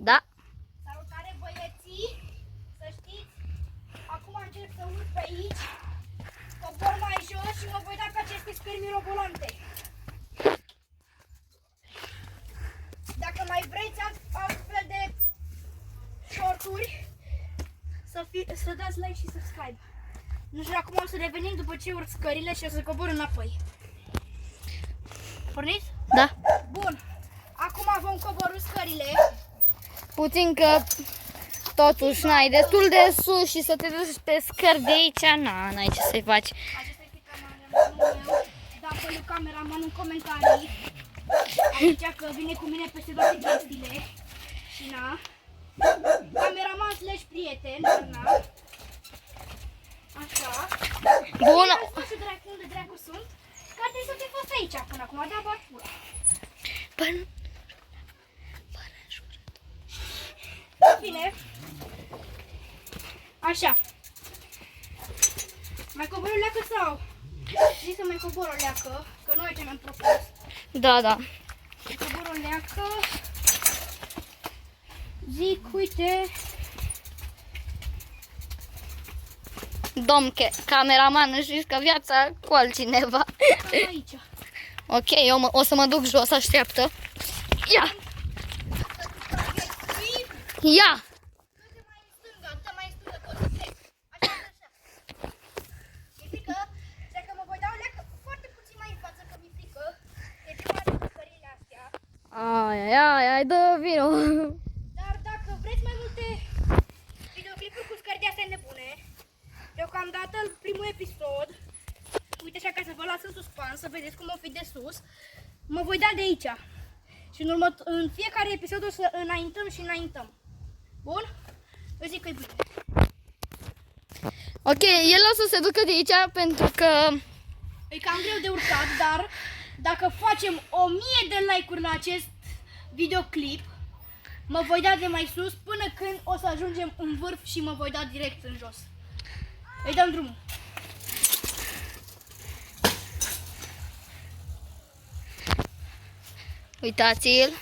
Da. Salutare băieții! Să știți, acum încerc să urc pe aici, cobor mai jos și mă voi da pe aceste scări mirobolante. Dacă mai vreți altfel de shorturi, să dați like și subscribe. Nu știu, acum o să revenim după ce urc scările și o să cobor înapoi. Porniți? Da. Bun. Acum vom coborî scările. Puțin că totuși n-ai destul de sus și să te duci pe scări de aici, n-ai ce să-i faci. Acesta este cameramanul meu. Dați-l lui cameraman în comentarii. Aici că vine cu mine peste toate chestiile. Și na. Cameraman slash prieten. Na. Așa. Bun. Nu știu unde dracu sunt. Că ar trebui să fi fost aici până acum. Da, bat pula. Bine. Așa. Mai cobor o leacă sau? Zic să mai cobor o leacă, că nu e ce mi-am propus. Da, da. Mai cobor o leacă. Zic, uite. Domn cameraman, își riscă viața cu altcineva. Cam aici. Ok, eu o să mă duc jos, așteaptă. Ia! Ia! Dă-te mai în stânga, dă mai în stânga, că o să trec. Așa, așa. Mi-e frică, dacă mă voi da o leacă foarte puțin mai în față, că mi-e frică. E prima dată scările astea. Ai, dă vino. Dar dacă vreți mai multe videoclipuri cu scări de astea nebune, deocamdată primul episod, uite așa ca să vă las în suspans, să vedeți cum o fi de sus, mă voi da de aici. Și în fiecare episod o să înaintăm și înaintăm. Bun? Eu zic că e bine. Ok, el o să se ducă de aici pentru că... E cam greu de urcat, dar dacă facem 1000 de like-uri la acest videoclip, mă voi da de mai sus până când o să ajungem în vârf și mă voi da direct în jos. Îi dăm drumul. Uitați-l.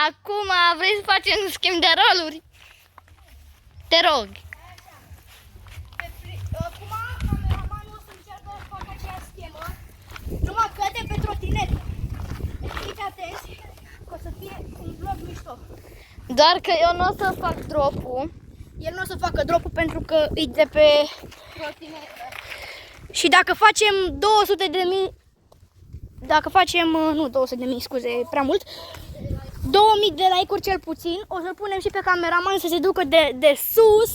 Acum vrei să facem un schimb de roluri? Te rog. Acum cameramanul o să încearcă să facă aceeași schemă, numai că de pe trotinetă. Deci fiți atenți că o să fie un vlog mișto. Doar că eu nu o să fac drop-ul. El nu o să facă dropul pentru că e de pe trotinetă. Și dacă facem 200.000, scuze, e prea mult, 2000 de like-uri cel puțin, o să-l punem și pe cameraman să se ducă de sus,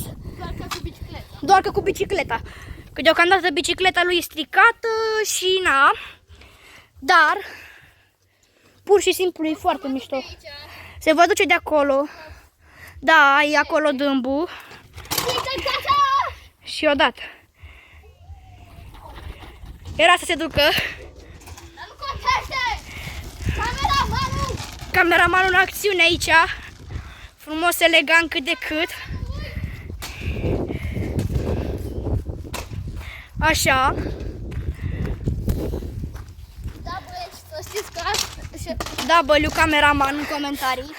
doar că cu bicicleta. Că deocamdată bicicleta lui e stricată și na, dar pur și simplu e foarte mișto. Se va duce de acolo. Da, e acolo dâmbul. Și odată. Era să se ducă. Cameramanul în acțiune aici. Frumos, elegant cât de cât. Așa. Da, băieți, să știți că asta... Da, băliu cameraman în comentarii.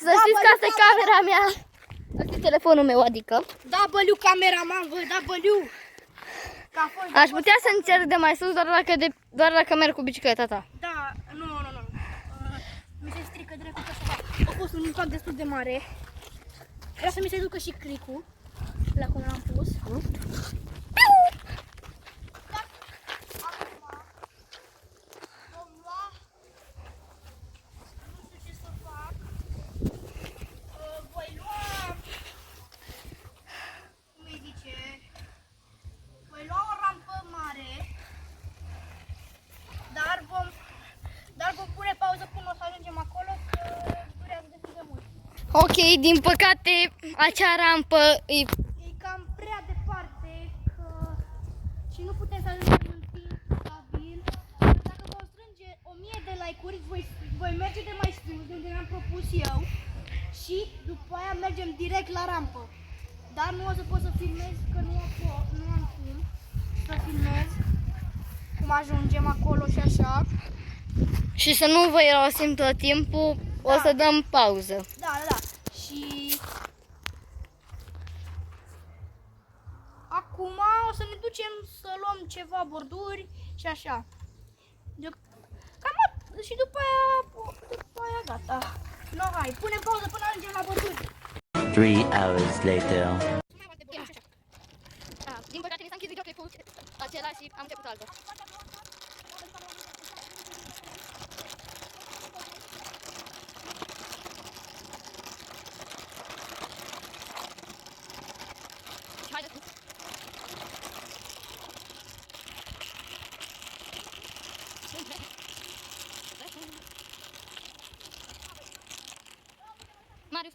Să știți că asta e camera mea. Asta e telefonul meu, adică. Da, băliu cameraman, bă, da, băliu. Aș putea să încerc de mai sus doar dacă merg cu bicicleta ta. Da, nu. Mi se strică direct cu așa. A fost un impact destul de mare. Vreau să mi se ducă și clicul. La cum l-am pus. Ok, din păcate, acea rampă e... E cam prea departe și nu putem să ajungem în timp stabil. Dacă vom strânge 1000 de like-uri, voi merge de mai sus, de unde mi-am propus eu, și după aia mergem direct la rampă. Dar nu o să pot să filmez, că nu am cum să filmez cum ajungem acolo și așa. Și să nu vă irosim tot timpul, o să dăm pauză. Da. Și acum o să ne ducem să luăm ceva borduri și așa. Cam și după aia gata. No, hai, punem pauză până ajungem la borduri. 3 hours later. Din păcate mi s-a închis videoclipul acela și am început altul. Haideți. Marius.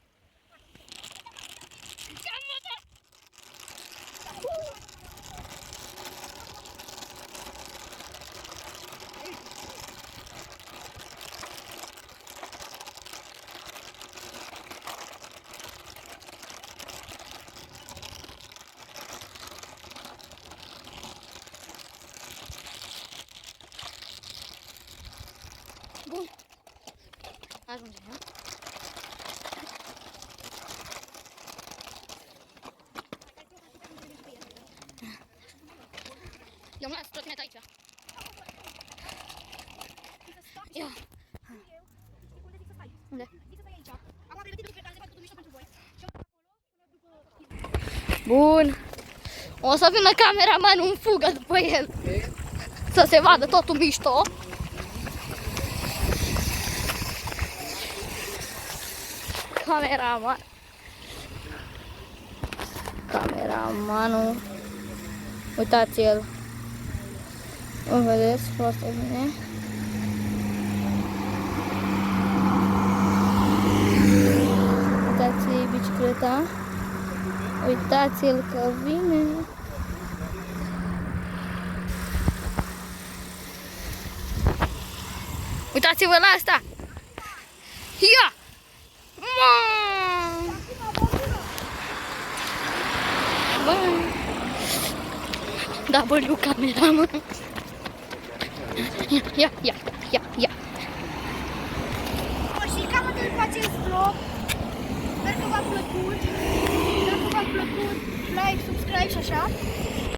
Bun. Ajungem, nu? Eu-mi las trotinetă aici. Ia. Unde? Bun. O să vină cameramanul în fugă după el. Să se vadă totul mișto. Cameramanul. Uitați-l. O vedeți foarte bine. Uitați-i bicicleta. Uitați-l că vine. Uitați-vă la asta. Ia! W cameraman. Ia. Și cam atât cu acest vlog. Sper că v-a plăcut. Dacă v-a plăcut, like, subscribe și așa.